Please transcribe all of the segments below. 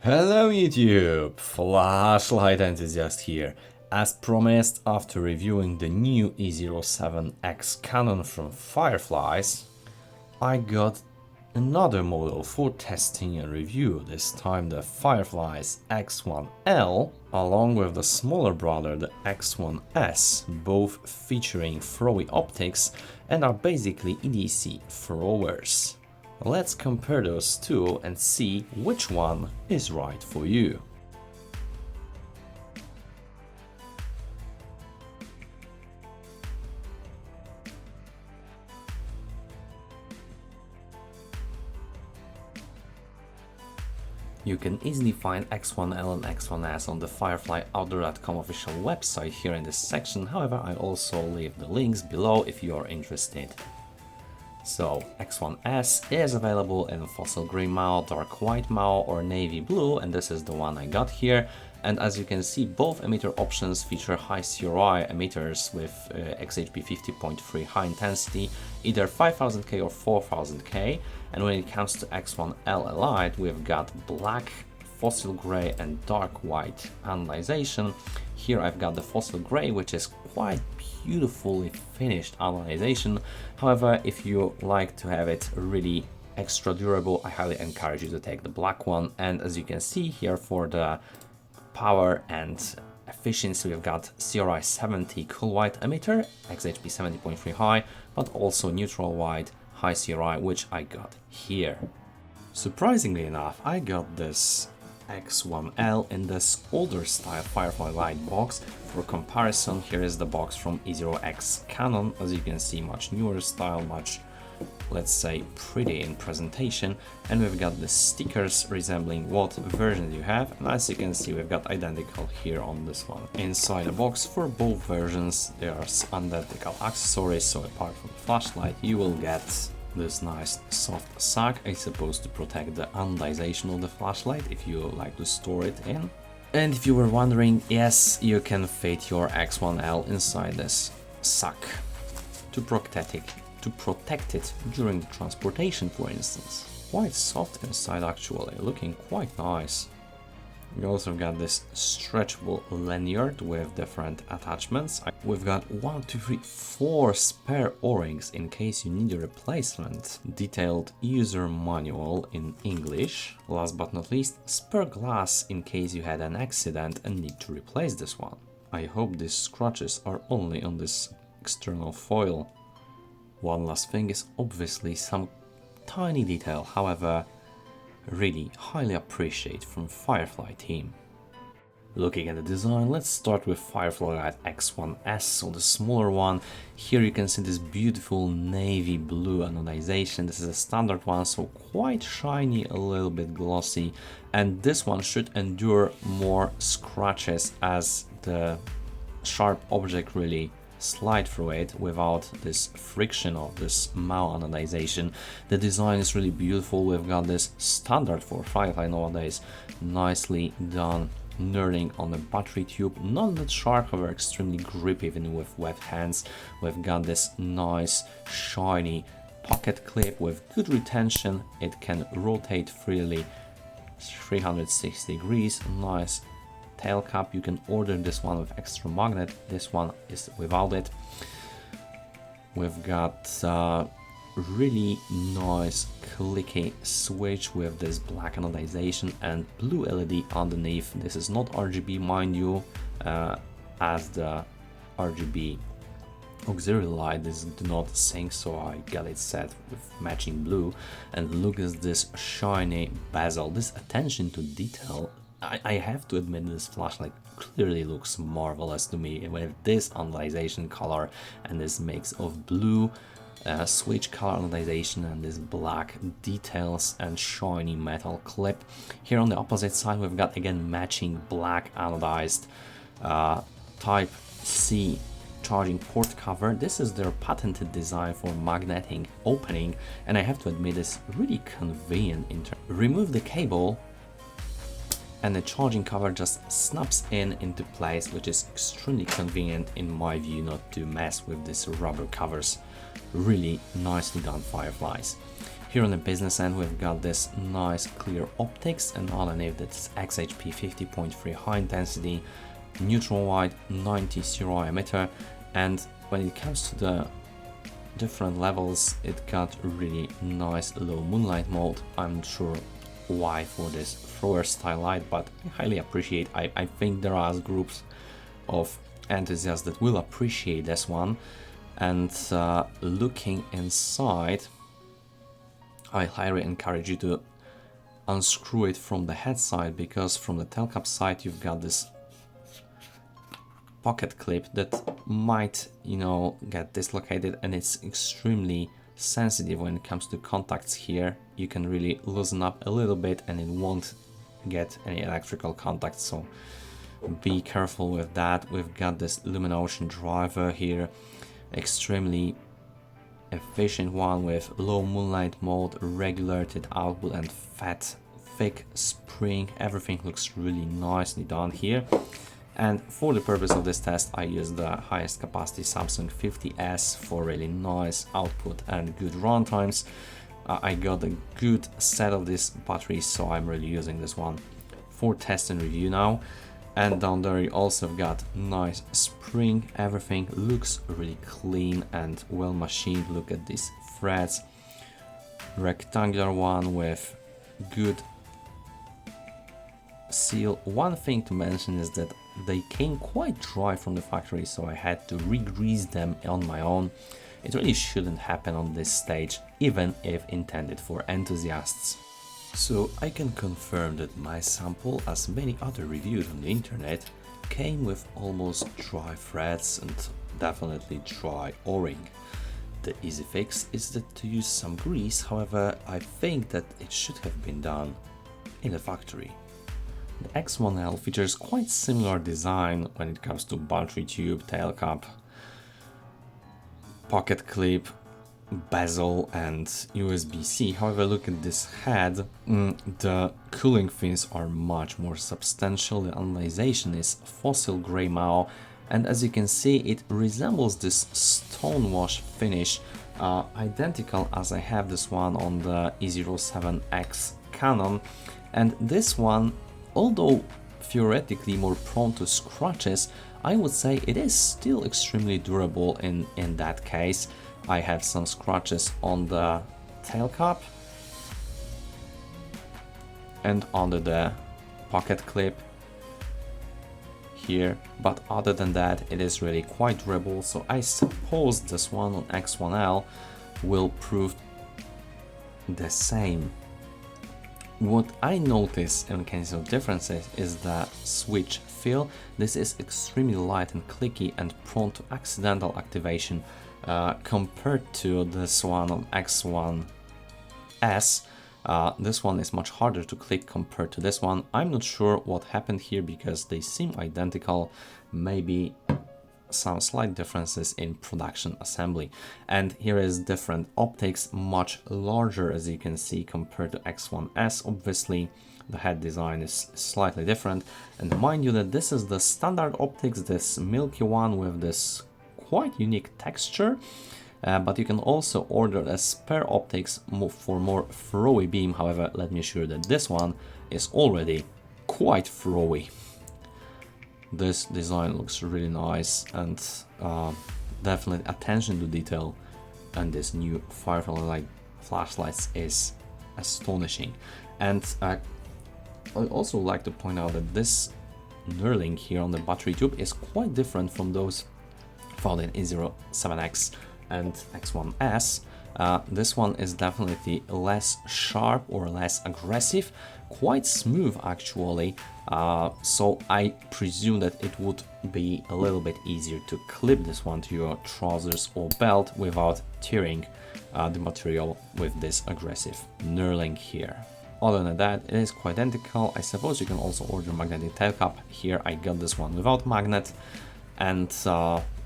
Hello YouTube, Flashlight Enthusiast here. As promised, after reviewing the new E07X Canon from Fireflies, I got another model for testing and review, this time the Fireflies X1L, along with the smaller brother the X1S, both featuring throwy optics and are basically EDC throwers. Let's compare those two and see which one is right for you. You can easily find X1L and X1S on the FireflyOutdoor.com official website here in this section, however I also leave the links below if you are interested. So, X1S is available in fossil green mauve, dark white mauve or navy blue, and this is the one I got here. And as you can see, both emitter options feature high CRI emitters with XHP50.3 high intensity, either 5000K or 4000K. And when it comes to X1L Elite, we've got black, fossil gray and dark white anodization. Here I've got the fossil gray, which is quite beautifully finished anodization. However, if you like to have it really extra durable, I highly encourage you to take the black one. And as you can see here, for the power and efficiency, we've got CRI 70 cool white emitter, XHP70.3 HI, but also neutral white high CRI, which I got here. Surprisingly enough, I got this X1L in this older style Firefly Light box. For comparison, here is the box from E0X Canon. As you can see, much newer style, much, let's say, pretty in presentation. And we've got the stickers resembling what version you have. And as you can see, we've got identical here on this one. Inside the box for both versions, there are identical accessories. So apart from the flashlight, you will get this nice soft sack. It's supposed to protect the anodization of the flashlight if you like to store it in. And if you were wondering, yes, you can fit your X1L inside this sack to protect it during transportation, for instance. Quite soft inside actually, looking quite nice. We also got this stretchable lanyard with different attachments. We've got 4 spare O-rings in case you need a replacement. Detailed user manual in English. Last but not least, spare glass in case you had an accident and need to replace this one. I hope these scratches are only on this external foil. One last thing is obviously some tiny detail, however, really highly appreciate from Firefly team. Looking at the design, let's start with Firefly X1S, so the smaller one. Here you can see this beautiful navy blue anodization. This is a standard one, so quite shiny, a little bit glossy, and this one should endure more scratches as the sharp object really slide through it without this friction of this mauve anodization. The design is really beautiful. We've got this standard for Firefly nowadays, nicely done knurling on the battery tube, not that sharp, however extremely grippy even with wet hands. We've got this nice shiny pocket clip with good retention. It can rotate freely 360 degrees, nice tail cap. You can order this one with extra magnet, this one is without it. We've got really nice clicky switch with this black anodization and blue LED underneath. This is not RGB, mind you, as the RGB auxiliary light is not sync, so I got it set with matching blue. And look at this shiny bezel, this attention to detail. I have to admit, this flashlight clearly looks marvelous to me with this anodization color and this mix of blue switch color anodization and this black details and shiny metal clip. Here on the opposite side, we've got again matching black anodized Type C charging port cover. This is their patented design for magnetic opening, and I have to admit it's really convenient. Remove the cable and the charging cover just snaps into place, which is extremely convenient in my view, not to mess with these rubber covers. Really nicely done, Fireflies. Here on the business end, we've got this nice clear optics, and underneath this XHP50.3 high intensity, neutral white 90 CRI emitter. And when it comes to the different levels, it got really nice low moonlight mode. I'm not sure why for this thrower style light, but I highly appreciate. I think there are groups of enthusiasts that will appreciate this one. And looking inside, I highly encourage you to unscrew it from the head side, because from the tail cap side you've got this pocket clip that might, you know, get dislocated, and it's extremely sensitive when it comes to contacts here. You can really loosen up a little bit and it won't get any electrical contact, so be careful with that. We've got this Lumen Ocean driver here, extremely efficient one with low moonlight mode, regulated output and fat thick spring. Everything looks really nicely done here. And for the purpose of this test, I used the highest capacity Samsung 50S for really nice output and good run times. I got a good set of these batteries, so I'm really using this one for test and review now. And down there you also got nice spring. Everything looks really clean and well machined. Look at these threads. Rectangular one with good seal. One thing to mention is that they came quite dry from the factory, so I had to re-grease them on my own. It really shouldn't happen on this stage, even if intended for enthusiasts. So I can confirm that my sample, as many other reviews on the internet, came with almost dry threads and definitely dry O-ring. The easy fix is that to use some grease, however I think that it should have been done in the factory. The X1L features quite similar design when it comes to battery tube, tail cap, pocket clip, bezel and USB-C. However, look at this head. The cooling fins are much more substantial. The anodization is fossil gray mao, and as you can see, it resembles this stone wash finish, identical as I have this one on the E07X Canon. And this one, although theoretically more prone to scratches, I would say it is still extremely durable in that case. I have some scratches on the tail cap and under the pocket clip here, but other than that it is really quite durable, so I suppose this one on X1L will prove the same. What I notice in case of differences is the switch feel. This is extremely light and clicky and prone to accidental activation compared to this one on X1S. This one is much harder to click compared to this one. I'm not sure what happened here because they seem identical. Maybe some slight differences in production assembly. And here is different optics, much larger as you can see compared to X1S. Obviously the head design is slightly different, and mind you that this is the standard optics, this milky one with this quite unique texture, but you can also order a spare optics for more throwy beam. However, let me assure you that this one is already quite throwy. This design looks really nice, and definitely attention to detail and this new Firefly flashlights is astonishing. And I also like to point out that this knurling here on the battery tube is quite different from those found in E07X and X1S. This one is definitely less sharp or less aggressive, quite smooth actually, so I presume that it would be a little bit easier to clip this one to your trousers or belt without tearing the material with this aggressive knurling here. Other than that, it is quite identical. I suppose you can also order magnetic tail cap. Here I got this one without magnet, and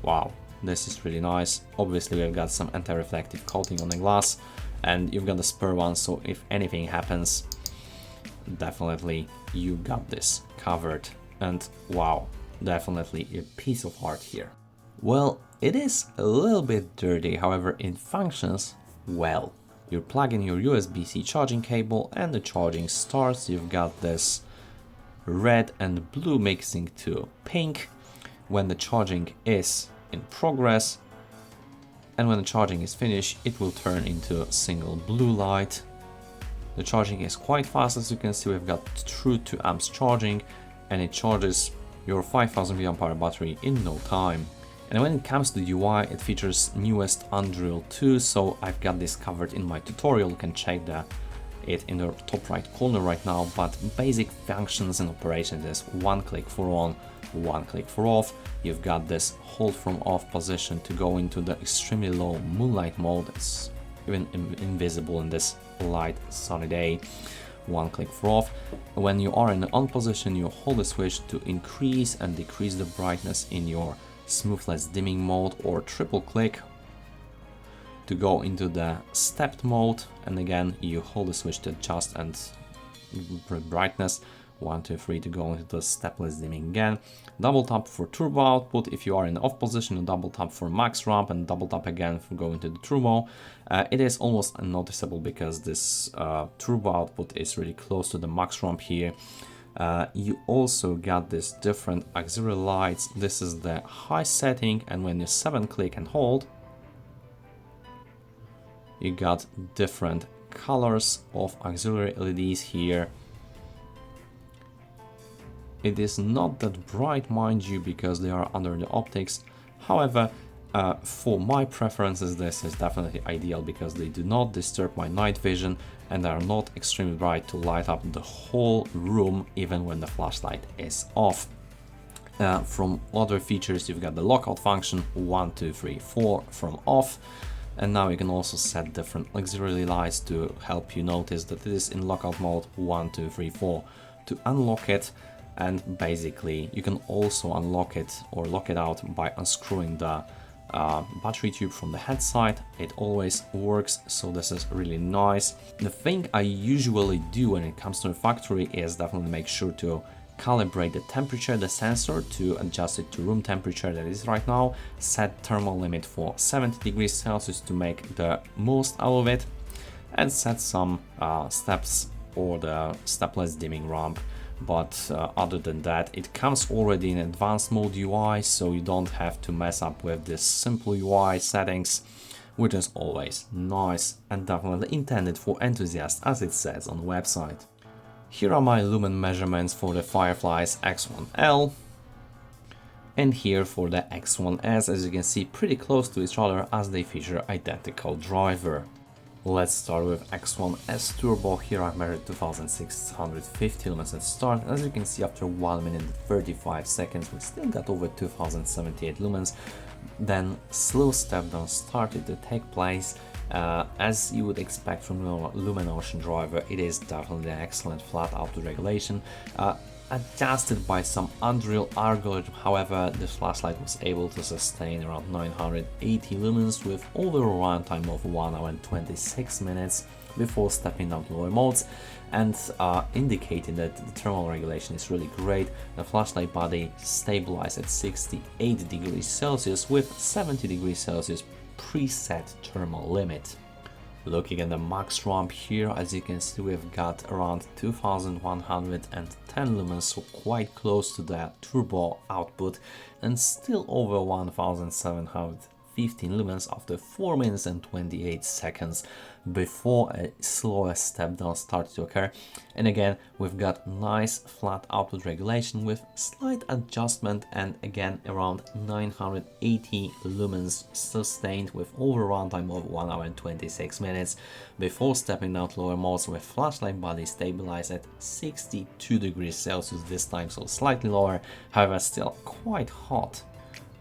wow, this is really nice. Obviously we've got some anti-reflective coating on the glass, and you've got the spare one, so if anything happens, definitely you got this covered. And wow, definitely a piece of art here. Well, it is a little bit dirty, however it functions well. You plug in your USB-C charging cable and the charging starts. You've got this red and blue mixing to pink when the charging is in progress, and when the charging is finished it will turn into a single blue light. The charging is quite fast, as you can see. We've got true 2 amps charging and it charges your 5000 mAh battery in no time. And when it comes to the UI, it features newest Unreal 2, so I've got this covered in my tutorial. You can check it in the top right corner right now, but basic functions and operations is one click for on, one click for off. You've got this hold from off position to go into the extremely low moonlight mode. It's even invisible in this light sunny day. One click for off. When you are in the on position, you hold the switch to increase and decrease the brightness in your smoothless dimming mode, or triple click to go into the stepped mode, and again you hold the switch to adjust and brightness. 1, 2, 3 to go into the stepless dimming again. Double tap for turbo output if you are in the off position, and double tap for max ramp, and double tap again for going to the turbo. It is almost unnoticeable because this turbo output is really close to the max ramp here. You also got this different auxiliary lights. This is the high setting, and when you 7 click and hold, you got different colors of auxiliary LEDs here. It is not that bright, mind you, because they are under the optics. However, for my preferences, this is definitely ideal because they do not disturb my night vision and are not extremely bright to light up the whole room even when the flashlight is off. From other features, you've got the lockout function, 1, 2, 3, 4 from off. And now you can also set different auxiliary lights to help you notice that it is in lockout mode, 1, 2, 3, 4 to unlock it. And basically you can also unlock it or lock it out by unscrewing the battery tube from the head side. It always works, so this is really nice. The thing I usually do when it comes to the factory is definitely make sure to calibrate the temperature, the sensor, to adjust it to room temperature that is right now. Set thermal limit for 70 degrees Celsius to make the most out of it, and set some steps or the stepless dimming ramp. But other than that, it comes already in advanced mode UI, so you don't have to mess up with this simple UI settings, which is always nice and definitely intended for enthusiasts, as it says on the website. Here are my lumen measurements for the Fireflies X1L, and here for the X1S. As you can see, pretty close to each other as they feature identical driver. Let's start with X1S Turbo. Here I've measured 2650 lumens at start. As you can see, after 1 minute and 35 seconds, we still got over 2078 lumens. Then slow step down started to take place. As you would expect from Lumen Ocean driver, it is definitely an excellent flat output regulation. Adjusted by some Unreal algorithm, however, this flashlight was able to sustain around 980 lumens with overall runtime of 1 hour and 26 minutes before stepping down to lower modes, and indicating that the thermal regulation is really great. The flashlight body stabilized at 68 degrees Celsius with 70 degrees Celsius preset thermal limit. Looking at the max ramp here, as you can see, we've got around 2110 lumens, so quite close to the turbo output, and still over 1715 lumens after 4 minutes and 28 seconds before a slower step down started to occur. And again, we've got nice flat output regulation with slight adjustment, and again around 980 lumens sustained with over runtime of 1 hour and 26 minutes before stepping down to lower modes with flashlight body stabilized at 62 degrees Celsius this time, so slightly lower, however still quite hot.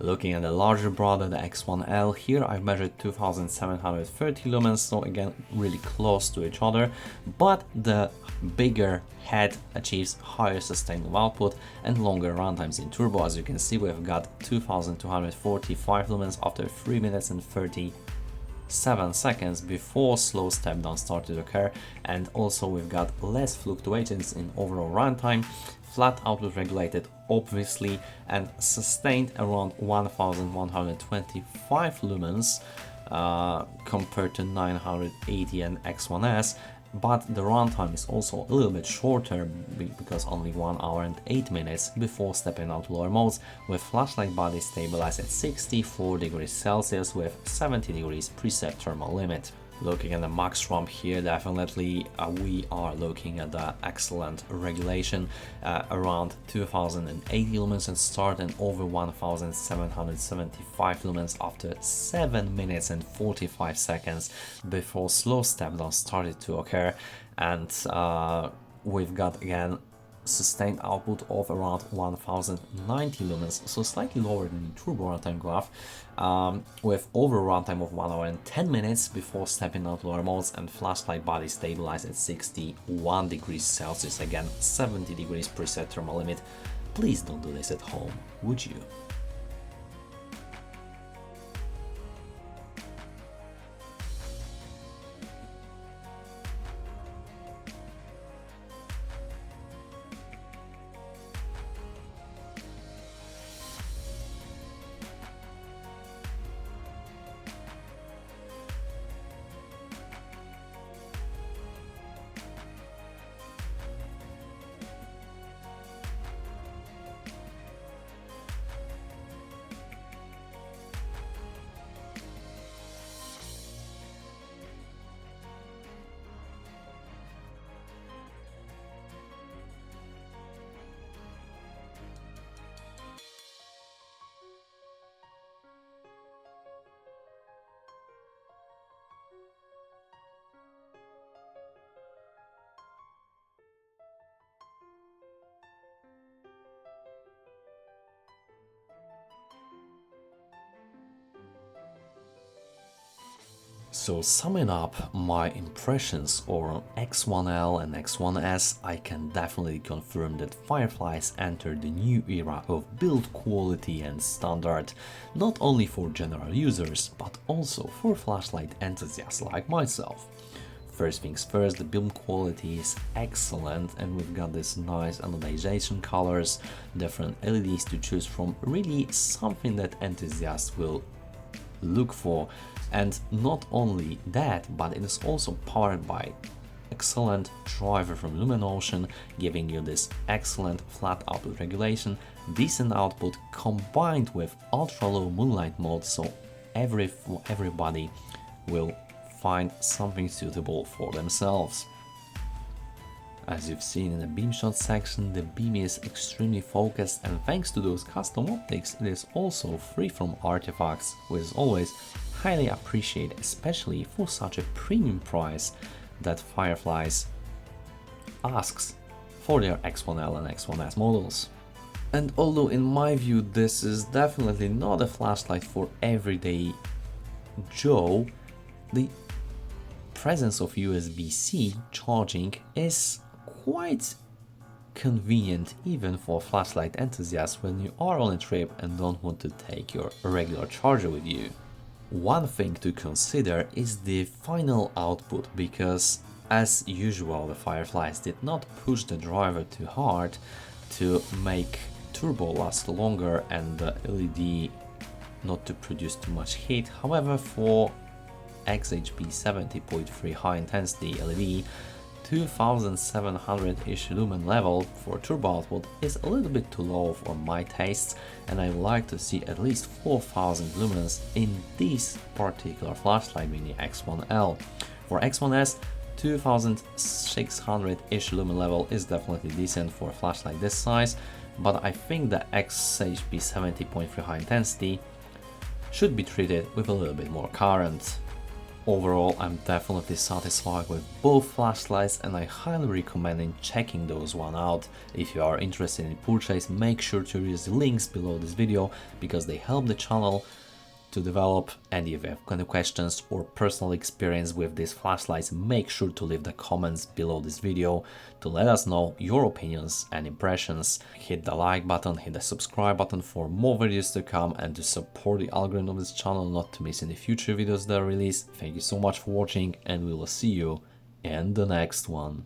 Looking at the larger brother, the X1L, here I've measured 2730 lumens, so again really close to each other, but the bigger head achieves higher sustainable output and longer runtimes in turbo. As you can see, we've got 2245 lumens after 3 minutes and 37 seconds before slow step down started to occur, and also we've got less fluctuations in overall runtime, flat output regulated obviously, and sustained around 1125 lumens compared to 980 and X1S, but the runtime is also a little bit shorter because only 1 hour and 8 minutes before stepping out lower modes, with flashlight body stabilized at 64 degrees Celsius with 70 degrees preset thermal limit. Looking at the max ramp here, definitely we are looking at the excellent regulation, around 2080 lumens and starting over 1775 lumens after 7 minutes and 45 seconds before slow step down started to occur, and we've got again sustained output of around 1090 lumens, so slightly lower than the turbo runtime graph, with over runtime of 1 hour and 10 minutes before stepping out lower modes, and flashlight body stabilized at 61 degrees Celsius, again 70 degrees preset thermal limit. Please don't do this at home, would you? So summing up my impressions on X1L and X1S, I can definitely confirm that Fireflies entered the new era of build quality and standard, not only for general users, but also for flashlight enthusiasts like myself. First things first, the build quality is excellent, and we've got this nice anodization colors, different LEDs to choose from, really something that enthusiasts will look for. And not only that, but it is also powered by excellent driver from Lumen, giving you this excellent flat output regulation, decent output combined with ultra low moonlight mode, so everybody will find something suitable for themselves. As you've seen in the Beamshots section, the beam is extremely focused, and thanks to those custom optics, it is also free from artifacts, which is always highly appreciated, especially for such a premium price that Fireflies asks for their X1L and X1S models. And although in my view this is definitely not a flashlight for everyday Joe, the presence of USB-C charging is quite convenient even for flashlight enthusiasts when you are on a trip and don't want to take your regular charger with you. One thing to consider is the final output, because as usual the Fireflies did not push the driver too hard to make turbo last longer and the LED not to produce too much heat. However, for XHP70.3 high intensity LED, 2700-ish lumen level for turbo output is a little bit too low for my tastes, and I would like to see at least 4000 lumens in this particular flashlight, meaning X1L. For X1S, 2600-ish lumen level is definitely decent for a flashlight this size, but I think the XHP70.3 high intensity should be treated with a little bit more current. Overall, I'm definitely satisfied with both flashlights, and I highly recommend checking those one out. If you are interested in purchase, make sure to use the links below this video because they help the channel to develop. And if you have any questions or personal experience with these flashlights, make sure to leave the comments below this video to let us know your opinions and impressions. Hit the like button, hit the subscribe button for more videos to come, and to support the algorithm of this channel not to miss any future videos that are released. Thank you so much for watching, and we will see you in the next one.